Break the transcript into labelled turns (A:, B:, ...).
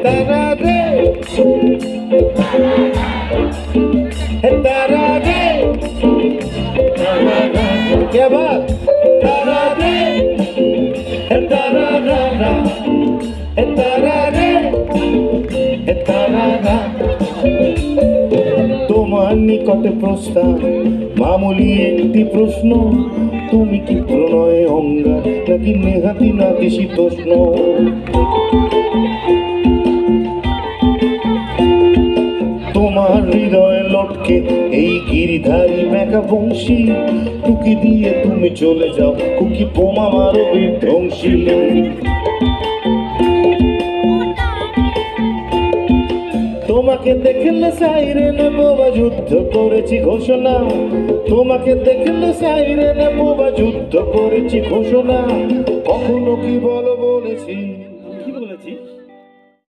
A: तारा रे तारा रे क्या बात तारा रे तारा रा रा तारा रे तारा रा তোমার নিকটে প্রস্তাব মামুলি একটি প্রশ্ন তুমি কি প্রণয়ে অঙ্গার নাকি নেহাতি নাতিশীতোষ্ণ তোমার হৃদয়ে লটকে এই গিরিধারী মেঘা বংশী টুকি দিয়ে তুমি চলে যাও কুকি বোমা মারো বিধ্বংসী তোমাকে দেখলে সাইরেন বোবা যুদ্ধ করেছি ঘোষণা তোমাকে দেখলে সাইরেন বোবা যুদ্ধ করেছি ঘোষণা কখনো কি বলেছি